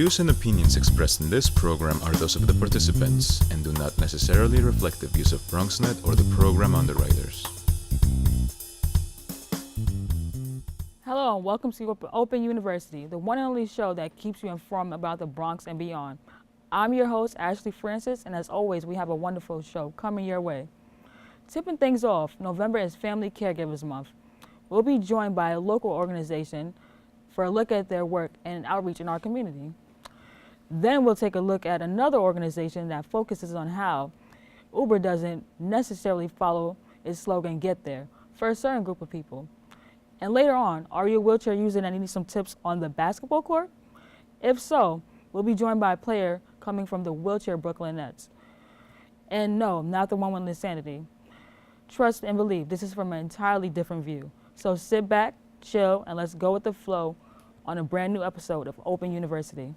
views and opinions expressed in this program are those of the participants and do not necessarily reflect the views of BronxNet or the program underwriters. Hello and welcome to Open University, the one and only show that keeps you informed about the Bronx and beyond. I'm your host, Ashley Francis, and as always, we have a wonderful show coming your way. Tipping things off, November is Family Caregivers Month. We'll be joined by a local organization for a look at their work and outreach in our community. Then we'll take a look at another organization that focuses on how Uber doesn't necessarily follow its slogan, "Get There," for a certain group of people. And later on, are you a wheelchair user and need some tips on the basketball court? If so, we'll be joined by a player coming from the wheelchair Brooklyn Nets. And no, not the one with insanity. Trust and believe, this is from an entirely different view. So sit back, chill, and let's go with the flow on a brand new episode of Open University.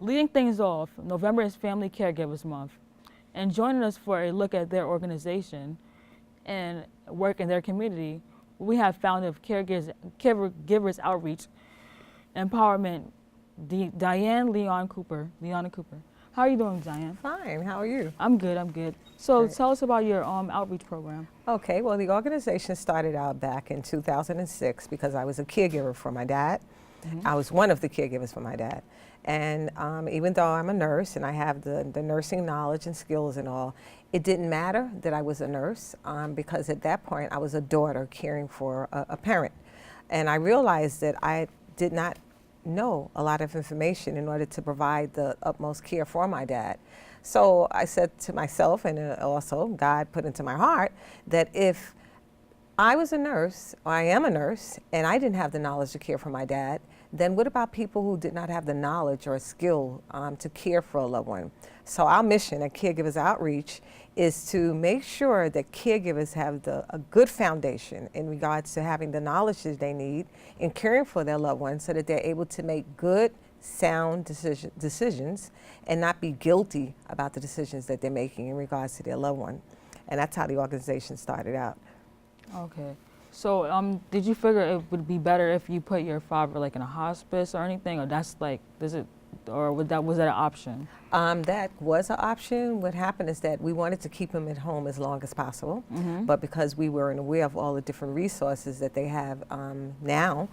Leading things off, November is Family Caregivers Month. And joining us for a look at their organization and work in their community, we have founder of Caregivers Outreach Empowerment, Leona Cooper. How are you doing, Diane? Fine, how are you? I'm good. So Great. Tell us about your outreach program. Okay, well the organization started out back in 2006 because I was a caregiver for my dad. Mm-hmm. I was one of the caregivers for my dad. And even though I'm a nurse and I have the nursing knowledge and skills and all, it didn't matter that I was a nurse because at that point I was a daughter caring for a parent. And I realized that I did not know a lot of information in order to provide the utmost care for my dad. So I said to myself, and also God put into my heart, that if I was a nurse, or I am a nurse, and I didn't have the knowledge to care for my dad, then what about people who did not have the knowledge or skill to care for a loved one? So our mission at Caregivers Outreach is to make sure that caregivers have a good foundation in regards to having the knowledge that they need in caring for their loved ones so that they're able to make good, sound decisions and not be guilty about the decisions that they're making in regards to their loved one. And that's how the organization started out. Okay. So did you figure it would be better if you put your father like in a hospice or anything, or was that an option? That was an option. What happened is that we wanted to keep him at home as long as possible, but because we weren't aware of all the different resources that they have now,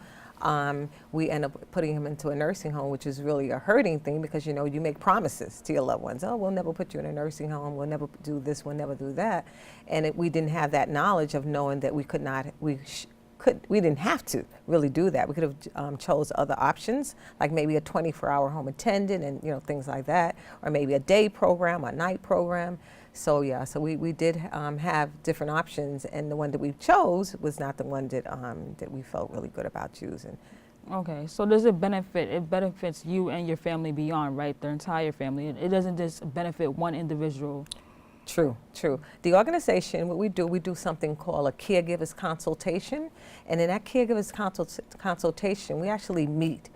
we end up putting him into a nursing home, which is really a hurting thing because, you know, you make promises to your loved ones. Oh, we'll never put you in a nursing home. We'll never do this. We'll never do that. And we didn't have that knowledge of knowing that we didn't have to really do that. We could have chose other options, like maybe a 24-hour home attendant and, you know, things like that, or maybe a day program, a night program. So yeah, so we did have different options, and the one that we chose was not the one that we felt really good about choosing. Okay, so does it benefits you and your family beyond, right? The entire family. It doesn't just benefit one individual. True. The organization, what we do something called a caregivers consultation, and in that caregivers consultation, we actually meet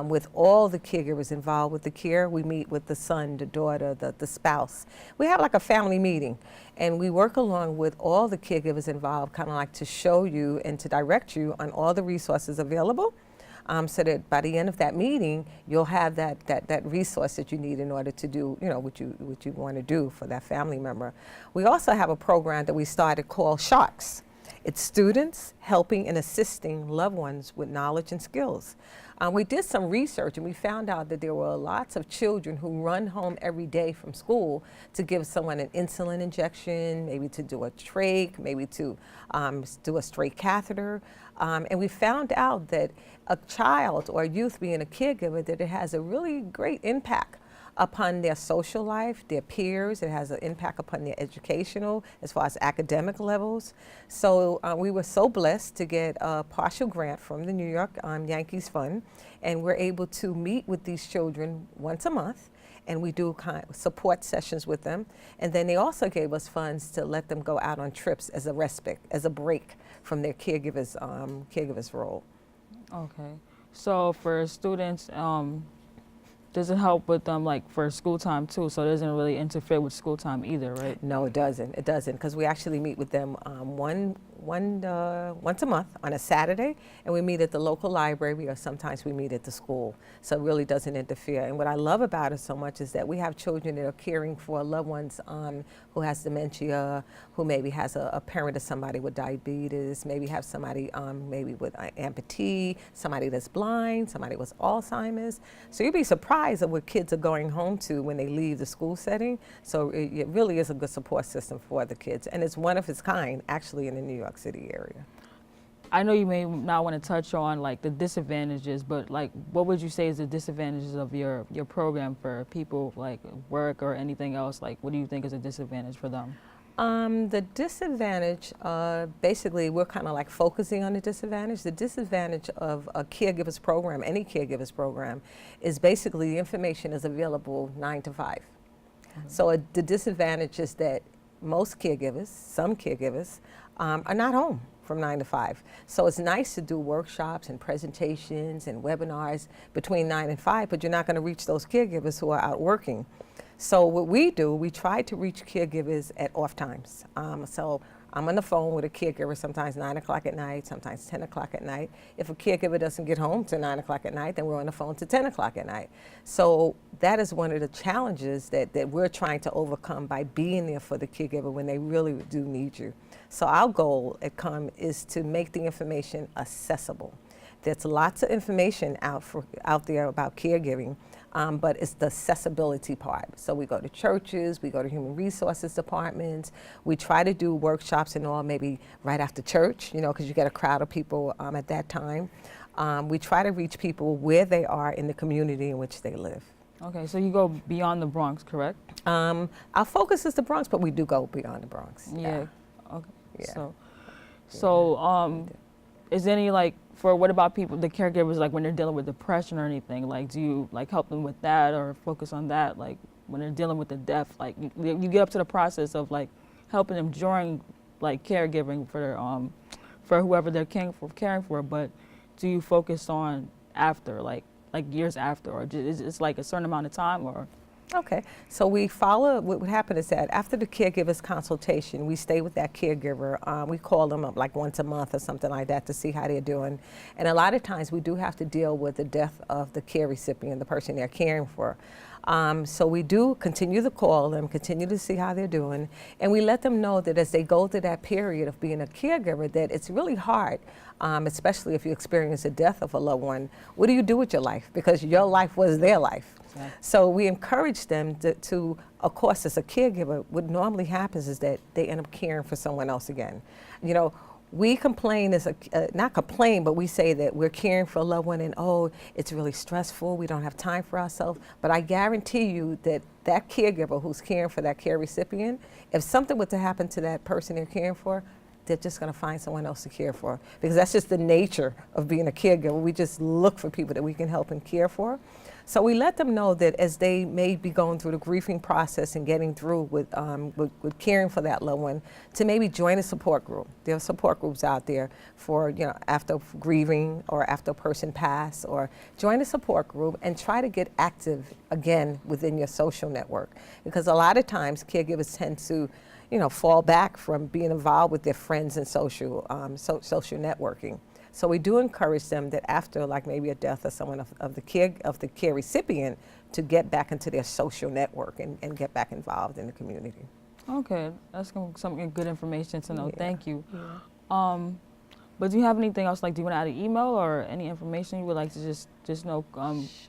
with all the caregivers involved with the care. We meet with the son, the daughter, the spouse. We have like a family meeting, and we work along with all the caregivers involved, kind of like to show you and to direct you on all the resources available, so that by the end of that meeting, you'll have that resource that you need in order to do, you know, what you want to do for that family member. We also have a program that we started called Sharks. It's students helping and assisting loved ones with knowledge and skills. We did some research and we found out that there were lots of children who run home every day from school to give someone an insulin injection, maybe to do a trach, maybe to do a straight catheter. And we found out that a child or a youth being a caregiver, that it has a really great impact upon their social life, their peers. It has an impact upon their educational, as far as academic levels. So we were so blessed to get a partial grant from the New York Yankees Fund, and we're able to meet with these children once a month, and we do kind of support sessions with them. And then they also gave us funds to let them go out on trips as a respite, as a break from their caregivers role. Okay. So for students, does it help with them like for school time too? So it doesn't really interfere with school time either, right? No, it doesn't. It doesn't, because we actually meet with them once a month on a Saturday, and we meet at the local library, or sometimes we meet at the school. So it really doesn't interfere. And what I love about it so much is that we have children that are caring for loved ones who has dementia, who maybe has a parent of somebody with diabetes, maybe have somebody maybe with amputee, somebody that's blind, somebody with Alzheimer's. So you'd be surprised at what kids are going home to when they leave the school setting. So it really is a good support system for the kids, and it's one of its kind actually in the New York City area. I know you may not want to touch on like the disadvantages, but like what would you say is the disadvantages of your program for people like work or anything else? Like what do you think is a disadvantage for them? The disadvantage, basically we're kind of like focusing on the disadvantage. The disadvantage of a caregiver's program, any caregiver's program, is basically the information is available 9 to 5. So the disadvantage is that most caregivers, some caregivers, are not home from 9 to 5. So it's nice to do workshops and presentations and webinars between 9 and 5, but you're not going to reach those caregivers who are out working. So what we do, we try to reach caregivers at off times. So I'm on the phone with a caregiver sometimes 9 o'clock at night, sometimes 10 o'clock at night. If a caregiver doesn't get home to 9 o'clock at night, then we're on the phone to 10 o'clock at night. So that is one of the challenges that we're trying to overcome by being there for the caregiver when they really do need you. So our goal at COME is to make the information accessible. There's lots of information out there about caregiving, but it's the accessibility part. So we go to churches, we go to human resources departments, we try to do workshops and all maybe right after church, you know, because you get a crowd of people at that time. We try to reach people where they are in the community in which they live. Okay, so you go beyond the Bronx, correct? Our focus is the Bronx, but we do go beyond the Bronx. Yeah. Okay. Yeah. So is there any like, for what about people, the caregivers, like when they're dealing with depression or anything, like do you like help them with that or focus on that? Like when they're dealing with the death, like you get up to the process of like helping them during like caregiving for whoever they're caring for, but do you focus on after, like years after, or is it like a certain amount of time or? Okay, so we follow, what would happen is that after the caregiver's consultation, we stay with that caregiver. We call them up like once a month or something like that to see how they're doing. And a lot of times we do have to deal with the death of the care recipient, the person they're caring for. So we do continue to call them, continue to see how they're doing, and we let them know that as they go through that period of being a caregiver, that it's really hard, especially if you experience the death of a loved one. What do you do with your life? Because your life was their life. Exactly. So we encourage them to, of course, as a caregiver, what normally happens is that they end up caring for someone else again. You know, we complain not complain, but we say that we're caring for a loved one and, oh, it's really stressful, we don't have time for ourselves. But I guarantee you that that caregiver who's caring for that care recipient, if something were to happen to that person they're caring for, they're just going to find someone else to care for. Because that's just the nature of being a caregiver. We just look for people that we can help and care for. So we let them know that as they may be going through the grieving process and getting through with caring for that loved one, to maybe join a support group. There are support groups out there for, you know, after grieving or after a person passed, or join a support group and try to get active again within your social network. Because a lot of times caregivers tend to, you know, fall back from being involved with their friends and social networking. So we do encourage them that after, like maybe a death of someone of the care recipient, to get back into their social network and get back involved in the community. Okay, that's some good information to know. Yeah. Thank you. Yeah. But do you have anything else? Like, do you want to add an email or any information you would like to just know?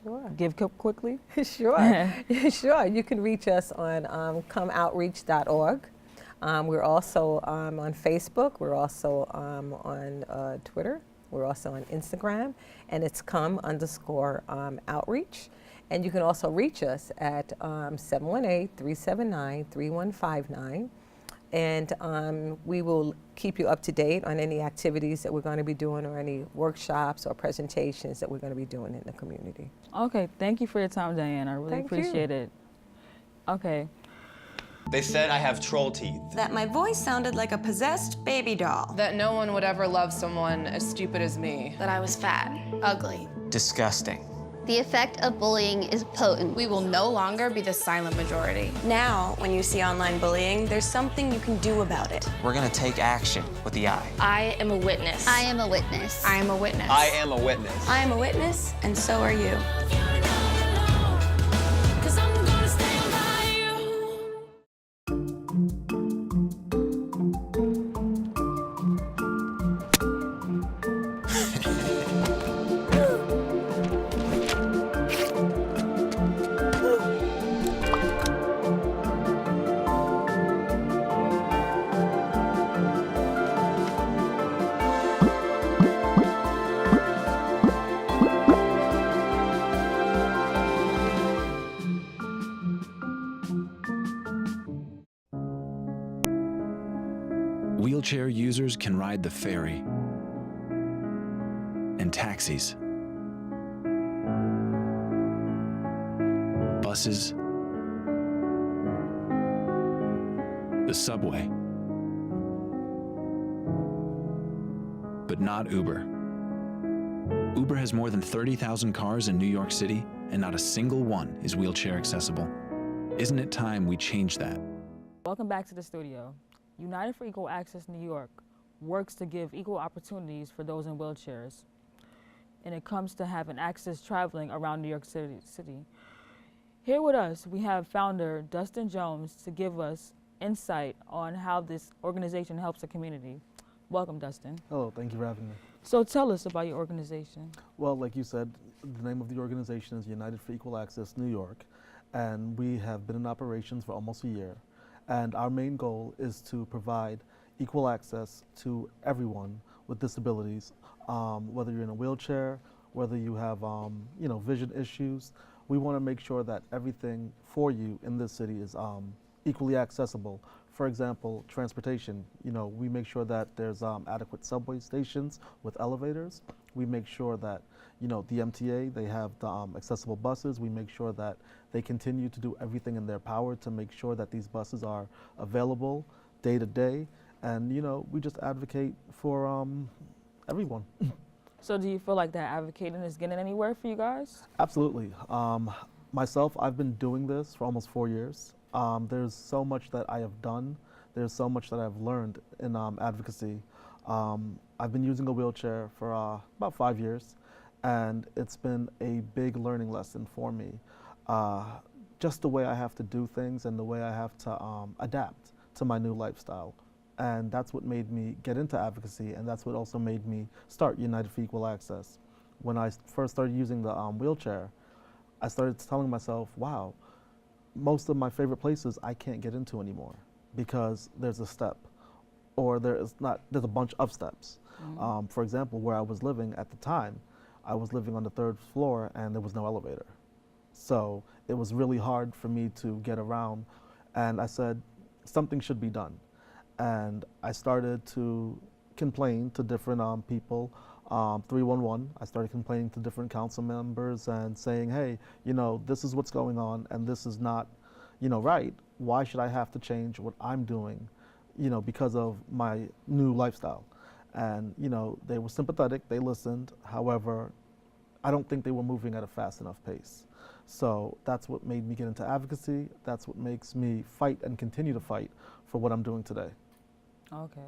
Sure. Give quickly. Sure. Sure. You can reach us on comeoutreach.org. We're also on Facebook. We're also on Twitter. We're also on Instagram, and it's come_outreach. And you can also reach us at 718-379-3159. And we will keep you up to date on any activities that we're going to be doing or any workshops or presentations that we're going to be doing in the community. Okay, thank you for your time, Diane. I really appreciate it. Okay. They said I have troll teeth. That my voice sounded like a possessed baby doll. That no one would ever love someone as stupid as me. That I was fat, ugly, Disgusting. The effect of bullying is potent. We will no longer be the silent majority. Now, when you see online bullying, there's something you can do about it. We're gonna take action with the I. I am a witness. I am a witness. I am a witness. I am a witness. I am a witness, and so are you. Wheelchair users can ride the ferry and taxis, buses, the subway, but not Uber. Uber has more than 30,000 cars in New York City, and not a single one is wheelchair accessible. Isn't it time we change that? Welcome back to the studio. United for Equal Access New York works to give equal opportunities for those in wheelchairs, and it comes to having access traveling around New York City. Here with us, we have founder Dustin Jones to give us insight on how this organization helps the community. Welcome, Dustin. Hello, thank you for having me. So tell us about your organization. Well, like you said, the name of the organization is United for Equal Access New York, and we have been in operations for almost a year. And our main goal is to provide equal access to everyone with disabilities, whether you're in a wheelchair, whether you have vision issues. We want to make sure that everything for you in this city is equally accessible. For example, transportation. We make sure that there's adequate subway stations with elevators. We make sure that the MTA, they have the accessible buses. We make sure that they continue to do everything in their power to make sure that these buses are available day to day. And we just advocate for everyone. So do you feel like that advocating is getting anywhere for you guys? Absolutely. Myself, I've been doing this for almost 4 years. There's so much that I have done. There's so much that I've learned in advocacy. I've been using a wheelchair for about 5 years, and it's been a big learning lesson for me. Just the way I have to do things and the way I have to adapt to my new lifestyle. And that's what made me get into advocacy, and that's what also made me start United for Equal Access. When I first started using the wheelchair, I started telling myself, wow, most of my favorite places I can't get into anymore because there's a step, or there's a bunch of steps. Mm-hmm. For example, where I was living at the time, I was living on the 3rd floor and there was no elevator. So it was really hard for me to get around, and I said, something should be done. And I started to complain to different people, 311. I started complaining to different council members and saying, hey, this is what's going on and this is not, right. Why should I have to change what I'm doing, because of my new lifestyle? And, they were sympathetic, they listened. However, I don't think they were moving at a fast enough pace. So that's what made me get into advocacy. That's what makes me fight and continue to fight for what I'm doing today. Okay.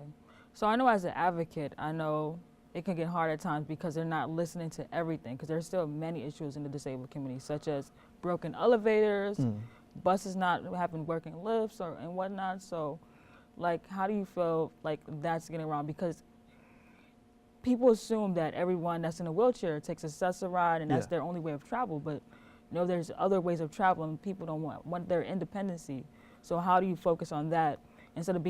So I know as an advocate, I know it can get hard at times because they're not listening to everything, because there's still many issues in the disabled community, such as broken elevators, buses not having working lifts and whatnot. So, how do you feel like that's getting around? Because people assume that everyone that's in a wheelchair takes a Access-a-Ride and that's their only way of travel, but there's other ways of traveling. People don't want their independency. So how do you focus on that instead of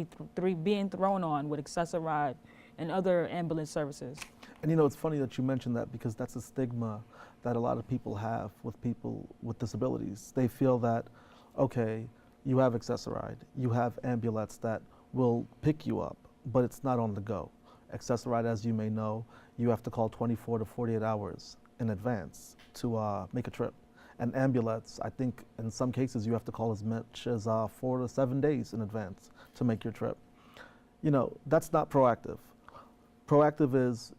being thrown on with Access-a-Ride and other ambulance services? And it's funny that you mentioned that, because that's a stigma that a lot of people have with people with disabilities. They feel that, okay, you have Access-a-Ride, you have ambulance that will pick you up, but it's not on the go. Access-a-Ride, as you may know, you have to call 24 to 48 hours in advance to make a trip. And ambulance, I think in some cases you have to call as much as 4 to 7 days in advance to make your trip. That's not proactive. Proactive is,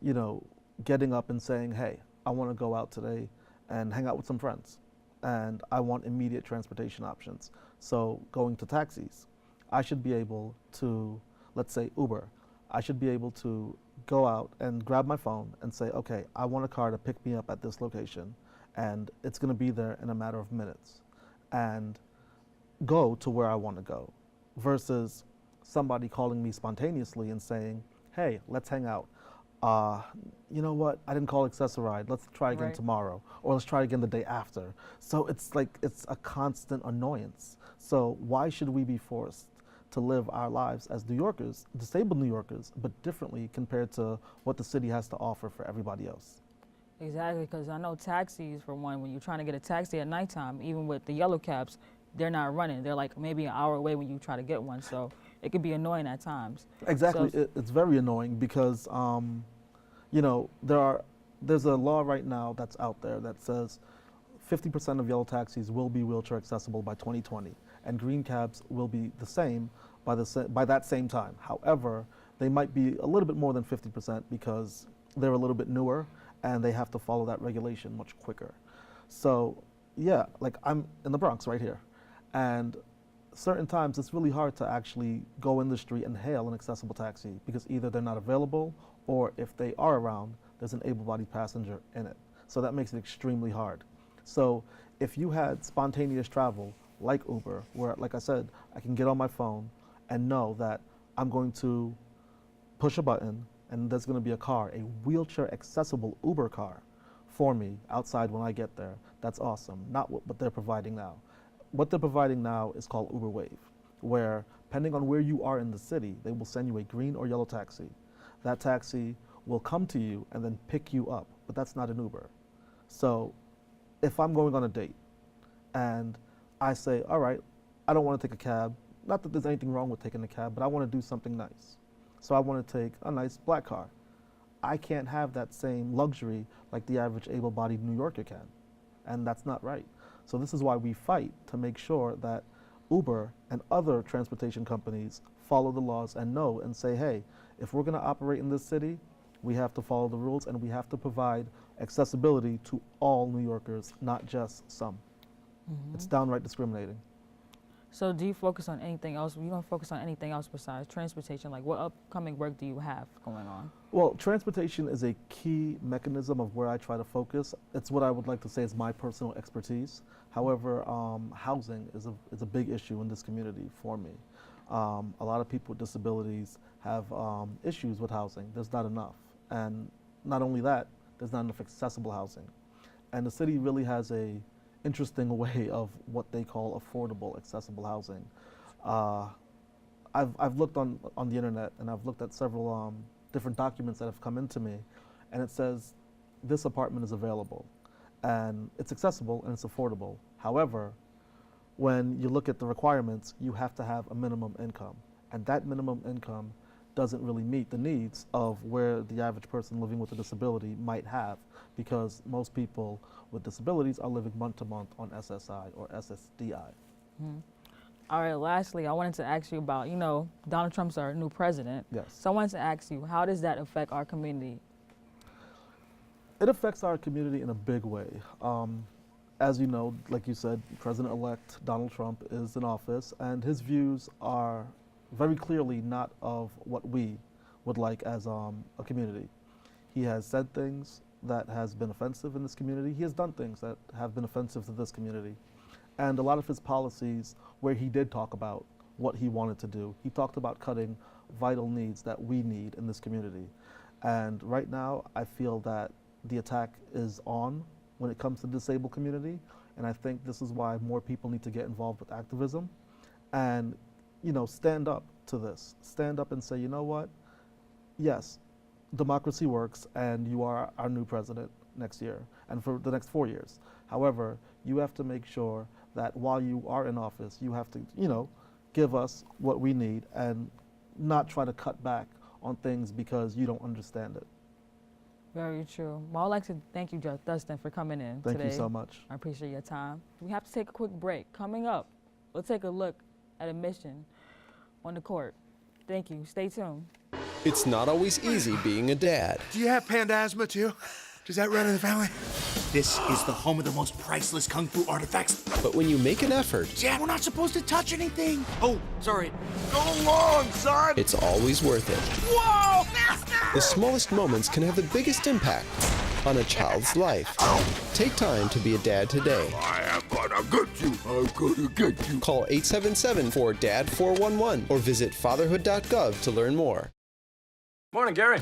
getting up and saying, hey, I want to go out today and hang out with some friends. And I want immediate transportation options. So going to taxis, I should be able to, let's say Uber, I should be able to go out and grab my phone and say, okay, I want a car to pick me up at this location, and it's going to be there in a matter of minutes, and go to where I want to go, versus somebody calling me spontaneously and saying, hey, let's hang out. You know what, I didn't call Accessoride, let's try again tomorrow, or let's try again the day after. So it's like, it's a constant annoyance. So why should we be forced to live our lives as New Yorkers, disabled New Yorkers, but differently compared to what the city has to offer for everybody else? Exactly, because I know taxis, for one, when you're trying to get a taxi at nighttime, even with the yellow cabs, they're not running. They're like maybe an hour away when you try to get one, so it could be annoying at times. Exactly, So, it's very annoying because, you know, there's a law right now that's out there that says 50% of yellow taxis will be wheelchair accessible by 2020, and green cabs will be the same by that same time. However, they might be a little bit more than 50% because they're a little bit newer and they have to follow that regulation much quicker. So yeah, like I'm in the Bronx right here, and certain times it's really hard to actually go in the street and hail an accessible taxi because either they're not available, or if they are around, there's an able-bodied passenger in it. So that makes it extremely hard. So if you had spontaneous travel like Uber, where, like I said, I can get on my phone and know that I'm going to push a button and there's going to be a car, a wheelchair accessible Uber car for me outside when I get there, that's awesome. Not what they're providing now. What they're providing now is called Uber Wave, where depending on where you are in the city, they will send you a green or yellow taxi. That taxi will come to you and then pick you up, but that's not an Uber. So if I'm going on a date and I say, all right, I don't want to take a cab, not that there's anything wrong with taking a cab, but I want to do something nice. So I want to take a nice black car. I can't have that same luxury like the average able-bodied New Yorker can, and that's not right. So this is why we fight to make sure that Uber and other transportation companies follow the laws and know and say, hey, if we're going to operate in this city, we have to follow the rules and we have to provide accessibility to all New Yorkers, not just some. It's downright discriminating. So do you focus on anything else? You don't focus on anything else besides transportation? Like what upcoming work do you have going on? Well, transportation is a key mechanism of where I try to focus. It's what I would like to say is my personal expertise. However, housing is a big issue in this community for me. A lot of people with disabilities have issues with housing. There's not enough. And not only that, there's not enough accessible housing. And the city really has a interesting way of what they call affordable, accessible housing. I've looked on the internet and I've looked at several different documents that have come into me, and it says this apartment is available and it's accessible and it's affordable. However, when you look at the requirements, you have to have a minimum income, and that minimum income doesn't really meet the needs of where the average person living with a disability might have, because most people with disabilities are living month to month on SSI or SSDI. All right, lastly, I wanted to ask you about, you know, Donald Trump's our new president. Yes. So I wanted to ask you, how does that affect our community? It affects our community in a big way. As you know, like you said, President-elect Donald Trump is in office, and his views are very clearly not of what we would like as a community. He has said things that has been offensive in this community. He has done things that have been offensive to this community. And a lot of his policies, where he did talk about what he wanted to do, he talked about cutting vital needs that we need in this community. And right now, I feel that the attack is on when it comes to the disabled community. And I think this is why more people need to get involved with activism and, you know, stand up to this. Stand up and say, you know what? Yes, democracy works, and you are our new president next year and for the next 4 years. However, you have to make sure that while you are in office, you have to, you know, give us what we need and not try to cut back on things because you don't understand it. Very true. Well, I'd like to thank you, Dustin, for coming in today. Thank you so much. I appreciate your time. We have to take a quick break. Coming up, we'll take a look at a mission on the court. Thank you. Stay tuned. It's not always easy being a dad. Do you have panda asthma too? Does that run in the family? This is the home of the most priceless kung fu artifacts. But when you make an effort, Dad, we're not supposed to touch anything. Oh, sorry. Go long, son. it's always worth it. Whoa, master! The smallest moments can have the biggest impact on a child's life. Take time to be a dad today. I am gonna get you. I'm gonna get you. Call 877-4DAD-411 or visit fatherhood.gov to learn more. Morning, Gary.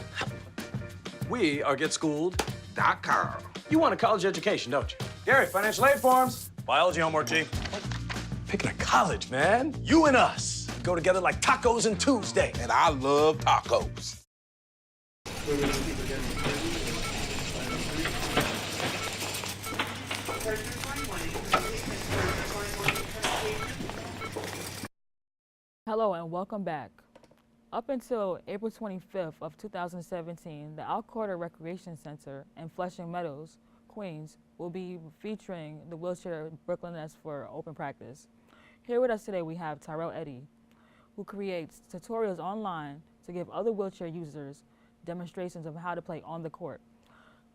We are GetSchooled.com. You want a college education, don't you? Gary, financial aid forms. Biology homework, G. What? Picking a college, man. You and us go together like tacos and Tuesday. And I love tacos. Hello and welcome back. Up until April 25th of 2017, the Alcorta Recreation Center in Flushing Meadows, Queens, will be featuring the wheelchair BronxNet for open practice. Here with us today we have Tyrell Eddy, who creates tutorials online to give other wheelchair users demonstrations of how to play on the court.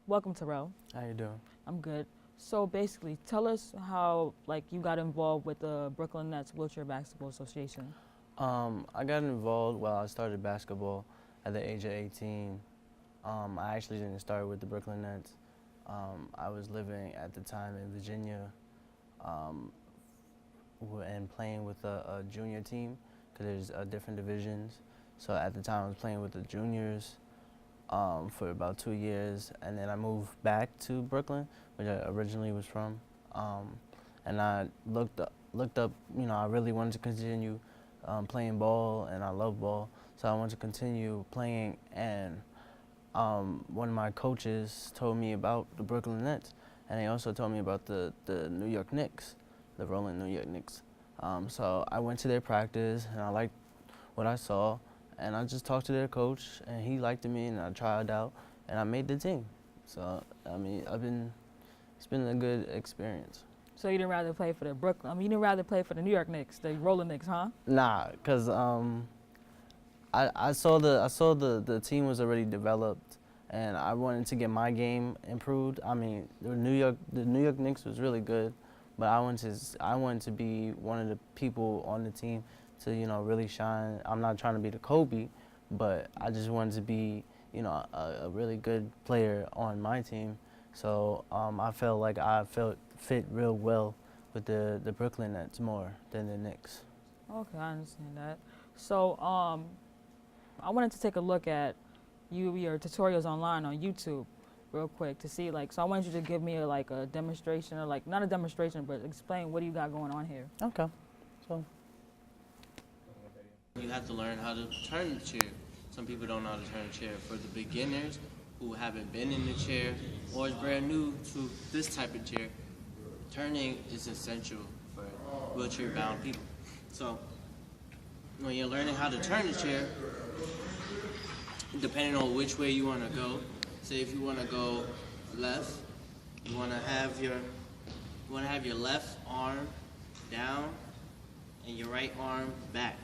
Welcome, Tyrell. How you doing? I'm good. So basically, tell us how you got involved with the BronxNet Wheelchair Basketball Association. I got involved while I started basketball at the age of 18. I actually didn't start with the BronxNet. I was living at the time in Virginia and playing with a junior team because there's different divisions. So at the time I was playing with the juniors for about 2 years, and then I moved back to Brooklyn, which I originally was from. And I looked up, I really wanted to continue playing ball, and I love ball, so I wanted to continue playing. And one of my coaches told me about the Brooklyn Nets, and he also told me about the New York Knicks, the rolling New York Knicks. So I went to their practice, and I liked what I saw, and I just talked to their coach, and he liked me, and I tried out, and I made the team. So I mean, it's been a good experience. So you didn't rather play for the you didn't rather play for the New York Knicks, the rolling Knicks, huh? Nah, cause I saw the team was already developed, and I wanted to get my game improved. I mean, the New York Knicks was really good, but I wanted to be one of the people on the team to really shine. I'm not trying to be the Kobe, but I just wanted to be a really good player on my team. So I felt like I fit real well with the Brooklyn Nets more than the Knicks. Okay, I understand that. So I wanted to take a look at your tutorials online on YouTube real quick to see so I wanted you to give me a demonstration, or not a demonstration, but explain what do you got going on here. Okay. So you have to learn how to turn the chair. Some people don't know how to turn a chair. For the beginners who haven't been in the chair or is brand new to this type of chair, turning is essential for wheelchair-bound people. So when you're learning how to turn the chair, depending on which way you want to go, say if you want to go left, you want to have your left arm down and your right arm back.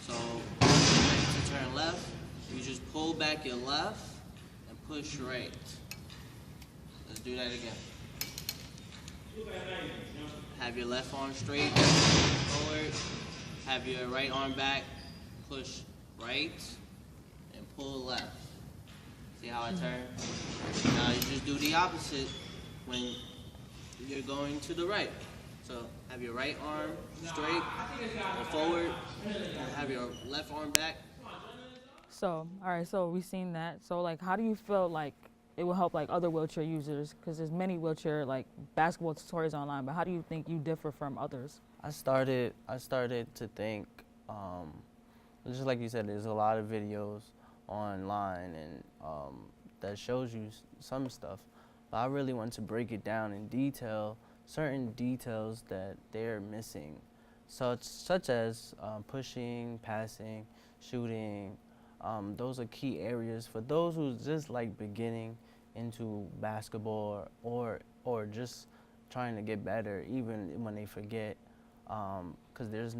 So to turn left, you just pull back your left and push right. Let's do that again. Have your left arm straight, forward. Have your right arm back, push right, and pull left. See how I turn? Now you just do the opposite when you're going to the right. So have your right arm straight, go forward, and have your left arm back. So, all right, so we've seen that. So how do you feel it will help other wheelchair users? Because there's many wheelchair basketball tutorials online, but how do you think you differ from others? I started to think, just like you said, there's a lot of videos online and that shows you some stuff, but I really want to break it down in detail, certain details that they're missing, such as pushing, passing, shooting. Those are key areas for those who's just beginning into basketball or just trying to get better, even when they forget, because there's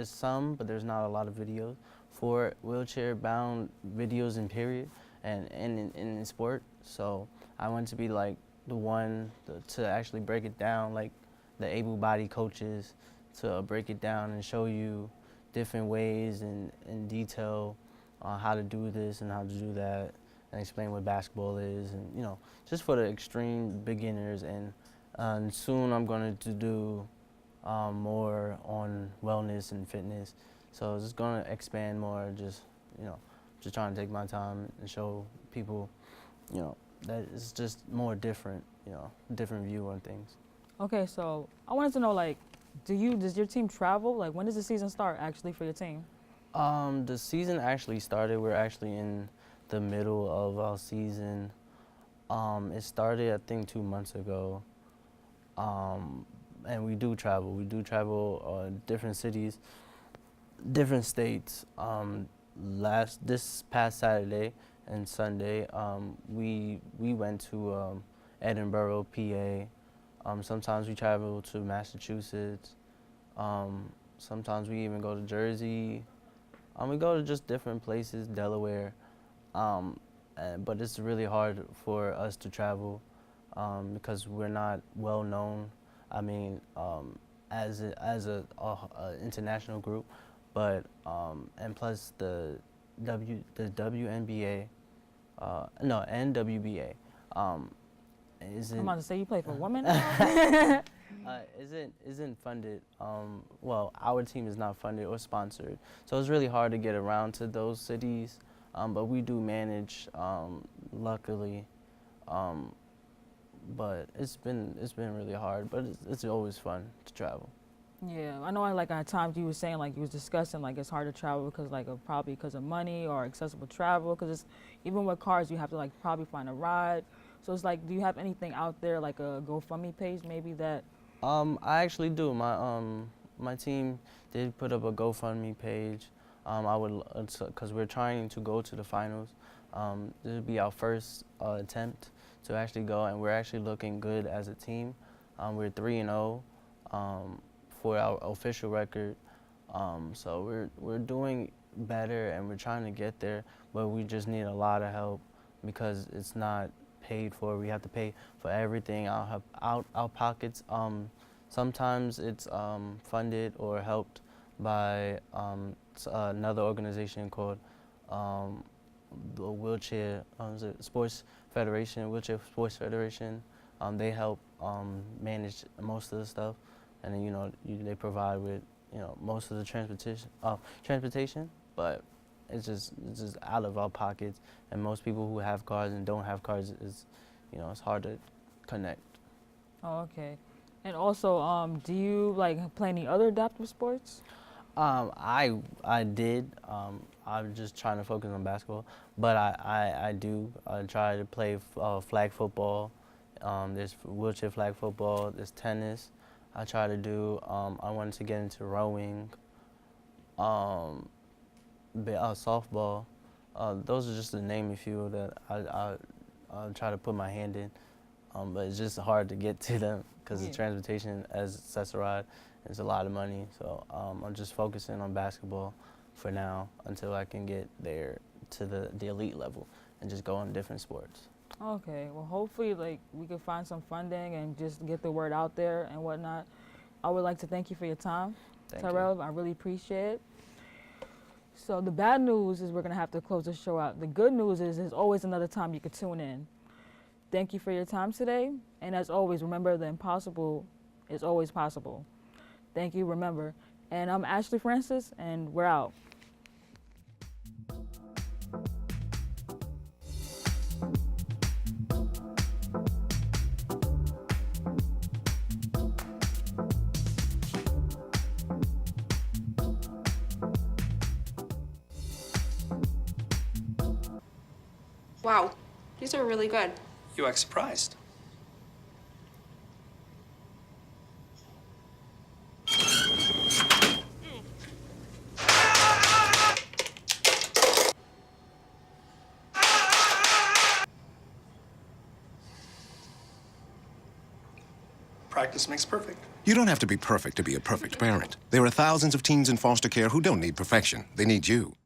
some, but there's not a lot of videos for wheelchair-bound videos in period, and in sport. So I want to be like the one to actually break it down, like the able-bodied coaches, to break it down and show you different ways and in detail on how to do this and how to do that, and explain what basketball is, and you know, just for the extreme beginners. And soon I'm going to do more on wellness and fitness. So it's just going to expand more. Just just trying to take my time and show people, that it's just more different, different view on things. Okay, so I wanted to know, like, does your team travel? Like, when does the season start actually for your team? The season actually started. We're actually in the middle of our season. It started, I think, 2 months ago. And we do travel. We do travel different cities, different states. This past Saturday and Sunday, we went to Edinburgh, PA. Sometimes we travel to Massachusetts. Sometimes we even go to Jersey. We go to just different places, Delaware. But it's really hard for us to travel because we're not well known. I mean, as a international group, but and plus the WNBA, no, NWBA. I'm about to say, you play for women? Isn't funded. Well, our team is not funded or sponsored, so it's really hard to get around to those cities. But we do manage, luckily. But it's been really hard. But it's always fun to travel. Yeah, I know. Like at times you were saying, like you was discussing, like it's hard to travel because probably because of money or accessible travel. Because even with cars, you have to probably find a ride. So it's like, do you have anything out there like a GoFundMe page maybe that? I actually do. My team did put up a GoFundMe page. Because we're trying to go to the finals. This will be our first attempt to actually go, and we're actually looking good as a team. We're 3-0 for our official record. So we're doing better, and we're trying to get there, but we just need a lot of help because it's not paid for. We have to pay for everything out our pockets. Sometimes it's funded or helped by another organization called the Wheelchair Sports Federation, Wheelchair Sports Federation. They help manage most of the stuff, and then they provide with most of the transportation. But it's just out of our pockets, and most people who have cars and don't have cars is it's hard to connect. Oh, okay. And also, do you play any other adaptive sports? I did. I'm just trying to focus on basketball, but I do try to play flag football. There's wheelchair flag football. There's tennis. I try to do. I wanted to get into rowing. Softball. Those are just to name a few that I try to put my hand in. But it's just hard to get to them because the transportation, as Cesaride, is a lot of money. So I'm just focusing on basketball for now until I can get there to the elite level and just go on different sports. Okay. Well, hopefully, we can find some funding and just get the word out there and whatnot. I would like to thank you for your time, Tyrell. I really appreciate it. So the bad news is we're going to have to close the show out. The good news is there's always another time you can tune in. Thank you for your time today. And as always, remember the impossible is always possible. Thank you, remember. And I'm Ashley Francis, and we're out. Wow, these are really good. You act surprised. Practice makes perfect. You don't have to be perfect to be a perfect parent. There are thousands of teens in foster care who don't need perfection. They need you.